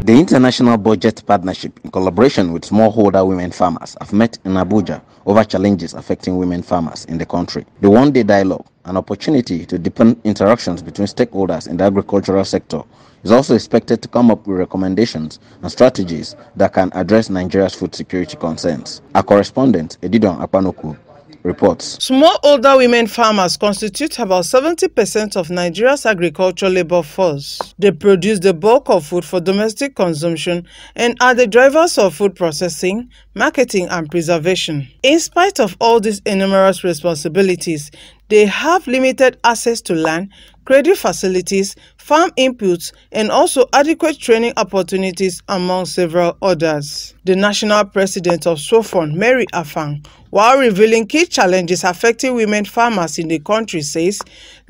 The International Budget Partnership, in collaboration with smallholder women farmers, have met in Abuja over challenges affecting women farmers in the country. The one-day dialogue, an opportunity to deepen interactions between stakeholders in the agricultural sector, is also expected to come up with recommendations and strategies that can address Nigeria's food security concerns. Our correspondent, Edidon Akpanoku, reports. Smallholder women farmers constitute about 70% of Nigeria's agricultural labor force. They produce the bulk of food for domestic consumption and are the drivers of food processing, marketing and preservation. In spite of all these enormous responsibilities, they have limited access to land, credit facilities, farm inputs, and also adequate training opportunities, among several others. The national president of SWOFON, Mary Afang, while revealing key challenges affecting women farmers in the country, says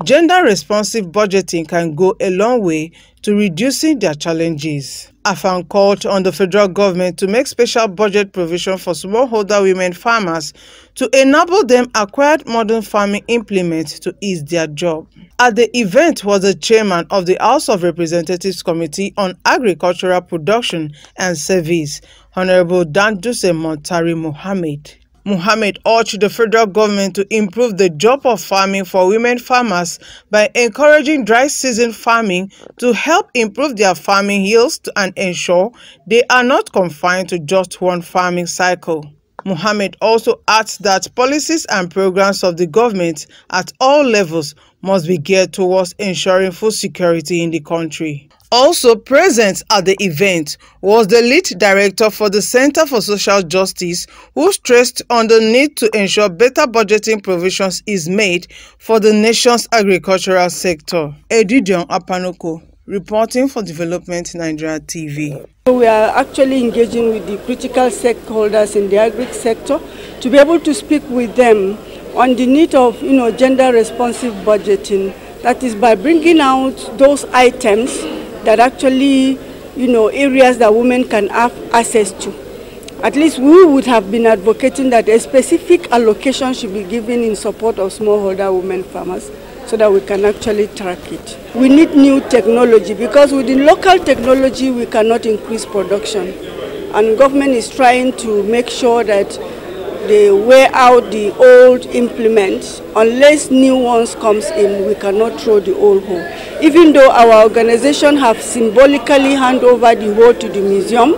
gender-responsive budgeting can go a long way to reducing their challenges. Afang called on the federal government to make special budget provision for smallholder women farmers to enable them acquire modern farming implements to ease their job. At the event was the chairman of the House of Representatives Committee on Agricultural Production and Service, Honorable Danduse Montari Mohammed. Mohammed urged the federal government to improve the job of farming for women farmers by encouraging dry season farming to help improve their farming yields and ensure they are not confined to just one farming cycle. Mohammed also adds that policies and programs of the government at all levels must be geared towards ensuring food security in the country. Also present at the event was the lead director for the Center for Social Justice, who stressed on the need to ensure better budgeting provisions is made for the nation's agricultural sector. Edidion Apanoko, reporting for Development Nigeria TV. We are actually engaging with the critical stakeholders in the agri sector to be able to speak with them on the need of gender-responsive budgeting. That is by bringing out those items that actually, areas that women can have access to. At least we would have been advocating that a specific allocation should be given in support of smallholder women farmers so that we can actually track it. We need new technology because with the local technology we cannot increase production. And government is trying to make sure that they wear out the old implements. Unless new ones comes in, we cannot throw the old hole. Even though our organization have symbolically handed over the whole to the museum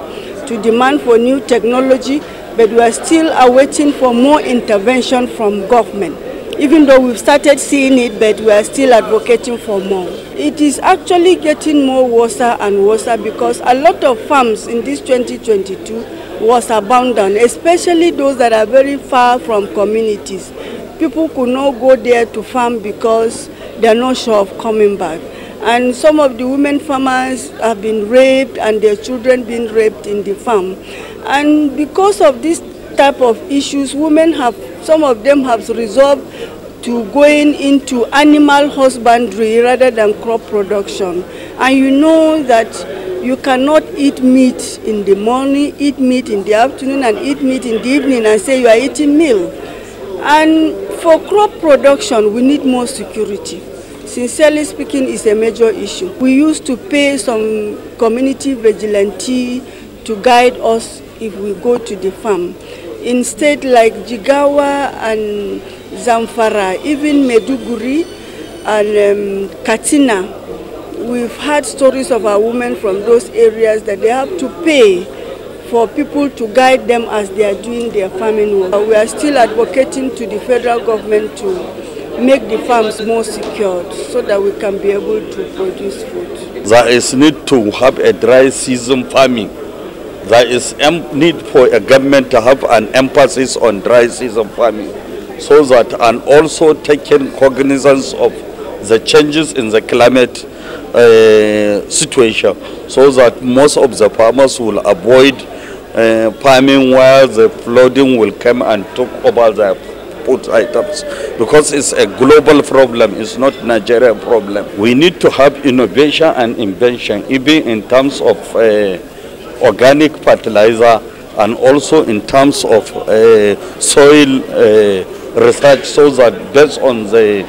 to demand for new technology, but we are still awaiting for more intervention from government. Even though we've started seeing it, but we are still advocating for more. It is actually getting more worse and worse because a lot of farms in this 2022 was abandoned, especially those that are very far from communities. People could not go there to farm because they are not sure of coming back. And some of the women farmers have been raped and their children been raped in the farm. And because of this type of issues, some of them have resolved to going into animal husbandry rather than crop production. And you know that you cannot eat meat in the morning, eat meat in the afternoon, and eat meat in the evening and say you are eating meal. And for crop production, we need more security. Sincerely speaking, it's a major issue. We used to pay some community vigilante to guide us if we go to the farm. In states like Jigawa and Zamfara, even Meduguri and Katsina, we've had stories of our women from those areas that they have to pay for people to guide them as they are doing their farming work. We are still advocating to the federal government to make the farms more secured so that we can be able to produce food. There is need to have a dry season farming. There is need for a government to have an emphasis on dry season farming so that, and also taking cognizance of the changes in the climate situation so that most of the farmers will avoid farming where the flooding will come and take over their food items, because it's a global problem, it's not a Nigerian problem. We need to have innovation and invention, even in terms of organic fertilizer and also in terms of soil research, so that based on the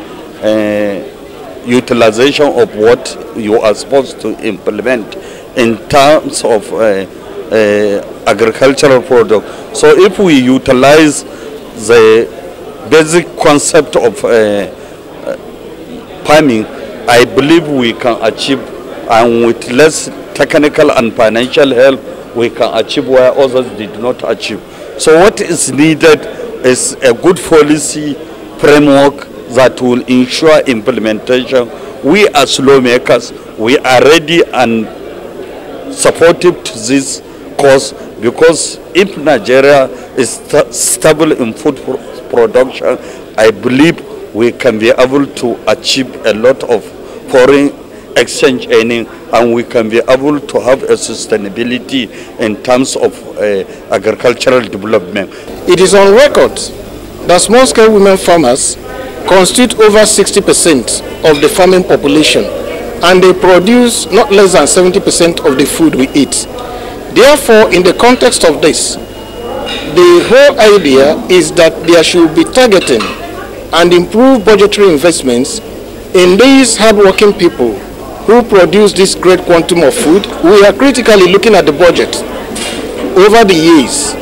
utilization of what you are supposed to implement, in terms of agricultural product. So if we utilize the basic concept of farming, I believe we can achieve, and with less technical and financial help, we can achieve where others did not achieve. So what is needed is a good policy framework that will ensure implementation. We as lawmakers, we are ready and supportive to this cause, because if Nigeria is stable in food production, I believe we can be able to achieve a lot of foreign exchange earning, and we can be able to have a sustainability in terms of agricultural development. It is on record that small-scale women farmers constitute over 60% of the farming population, and they produce not less than 70% of the food we eat. Therefore, in the context of this, the whole idea is that there should be targeting and improved budgetary investments in these hardworking people who produce this great quantum of food. We are critically looking at the budget over the years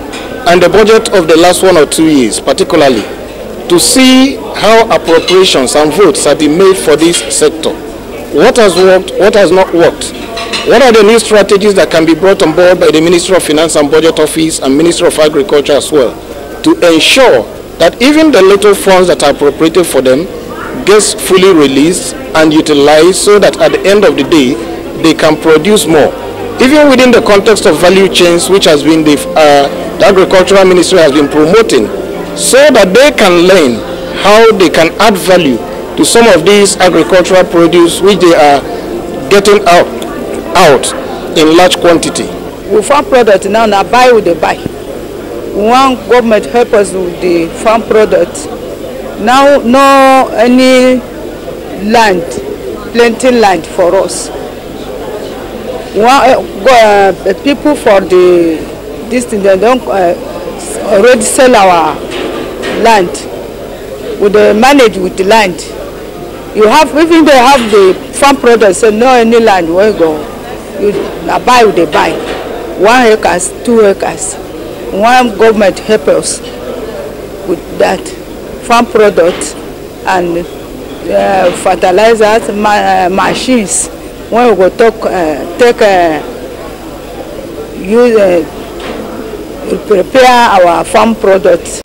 and the budget of the last 1 or 2 years particularly, to see how appropriations and votes have been made for this sector. What has worked, what has not worked? What are the new strategies that can be brought on board by the Ministry of Finance and Budget Office and Ministry of Agriculture as well, to ensure that even the little funds that are appropriated for them gets fully released and utilized, so that at the end of the day they can produce more, even within the context of value chains, which has been the Agricultural Ministry has been promoting, so that they can learn how they can add value to some of these agricultural produce which they are getting out in large quantity. We farm product now, buy with the buy. We want government help us with the farm product. Now, no any land, plenty land for us. We want people for this thing, they don't already sell our land. We manage with the land. You have, even they have the farm products, so no any land where you go. You buy with the buy. 1 acres, 2 acres. One government help us with that farm products and fertilizers, machines. When we go prepare our farm products.